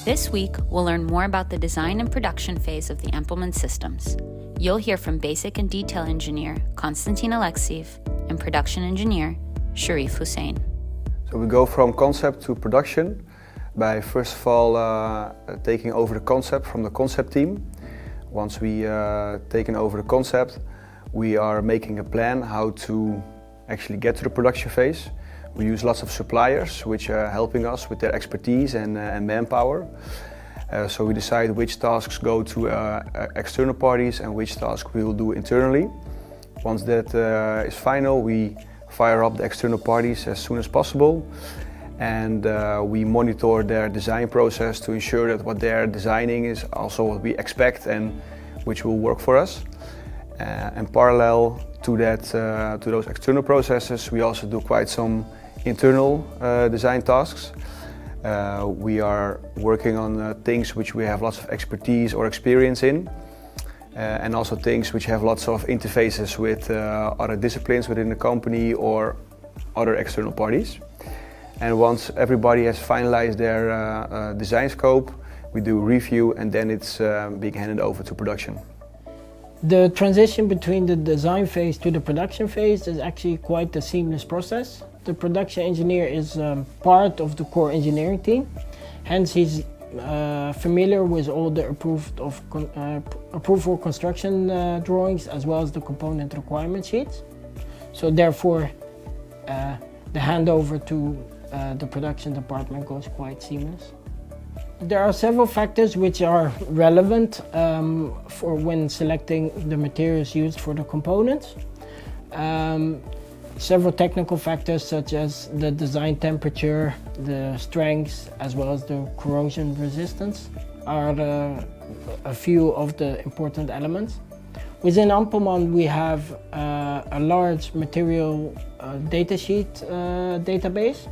This week, we'll learn more about the design and production phase of the Ampelmann systems. You'll hear from basic and detail engineer Konstantin Alexiev and production engineer Sharif Hussein. So we go from concept to production by first of all taking over the concept from the concept team. Once we taken over the concept, we are making a plan how to actually get to the production phase. We use lots of suppliers which are helping us with their expertise and manpower. So we decide which tasks go to external parties and which tasks we will do internally. Once that is final, we fire up the external parties as soon as possible, and we monitor their design process to ensure that what they're designing is also what we expect and which will work for us. And parallel to that, to those external processes, we also do quite some internal design tasks. We are working on things which we have lots of expertise or experience in, and also things which have lots of interfaces with other disciplines within the company or other external parties. And once everybody has finalized their design scope, we do review, and then it's being handed over to production. The transition between the design phase to the production phase is actually quite a seamless process. The production engineer is part of the core engineering team, hence he's familiar with all the approved for construction drawings as well as the component requirement sheets. So therefore the handover to the production department goes quite seamless. There are several factors which are relevant for when selecting the materials used for the components. Several technical factors such as the design temperature, the strength, as well as the corrosion resistance are a few of the important elements. Within Ampelmann we have a large material datasheet database,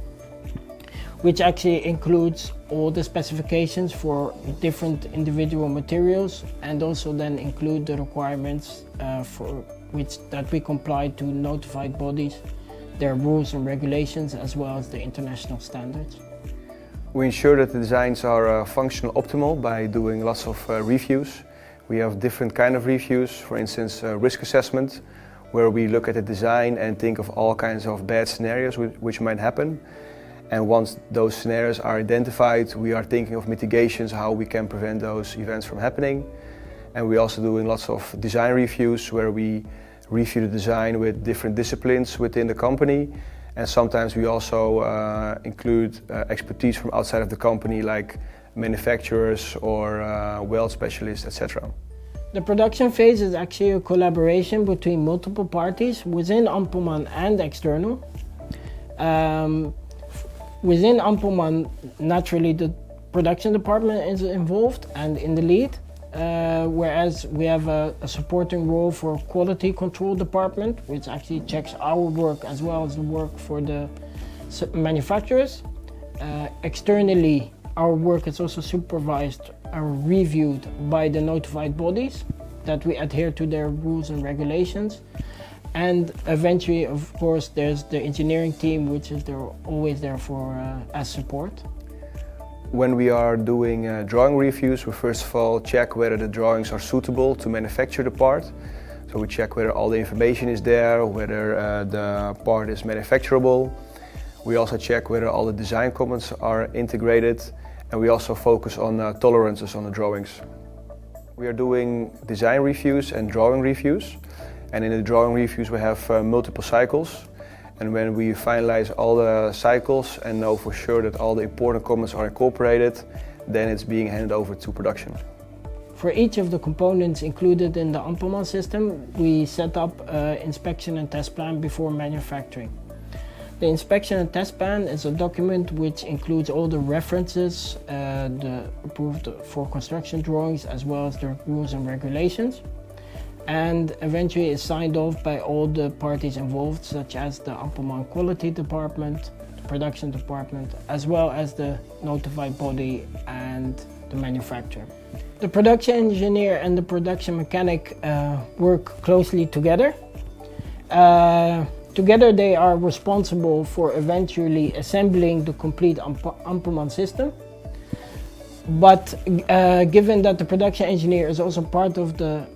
which actually includes all the specifications for different individual materials, and also then include the requirements for which that we comply to notified bodies, their rules and regulations, as well as the international standards. We ensure that the designs are functional optimal by doing lots of reviews. We have different kind of reviews, for instance risk assessment, where we look at the design and think of all kinds of bad scenarios which might happen. And once those scenarios are identified, we are thinking of mitigations, how we can prevent those events from happening. And we're also doing lots of design reviews where we review the design with different disciplines within the company. And sometimes we also include expertise from outside of the company, like manufacturers or weld specialists, etc. The production phase is actually a collaboration between multiple parties within Ampelmann and external. Within Ampelmann, naturally the production department is involved and in the lead, whereas we have a supporting role for quality control department, which actually checks our work as well as the work for the manufacturers. Externally, our work is also supervised and reviewed by the notified bodies, that we adhere to their rules and regulations. And eventually, of course, there's the engineering team, which is always there for as support. When we are doing drawing reviews, we first of all check whether the drawings are suitable to manufacture the part. So we check whether all the information is there, whether the part is manufacturable. We also check whether all the design comments are integrated, and we also focus on tolerances on the drawings. We are doing design reviews and drawing reviews. And in the drawing reviews we have multiple cycles, and when we finalize all the cycles and know for sure that all the important comments are incorporated, then it's being handed over to production. For each of the components included in the Ampelmann system, we set up an inspection and test plan before manufacturing. The inspection and test plan is a document which includes all the references, the approved for construction drawings, as well as the rules and regulations. And eventually is signed off by all the parties involved, such as the Ampelmann quality department, the production department, as well as the notified body and the manufacturer. The production engineer and the production mechanic work closely together. Together they are responsible for eventually assembling the complete Ampelmann system. But given that the production engineer is also part of the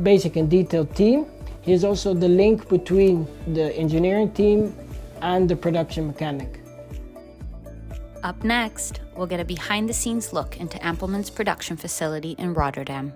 basic and detailed team, he is also the link between the engineering team and the production mechanic. Up next, we'll get a behind-the-scenes look into Ampelmann's production facility in Rotterdam.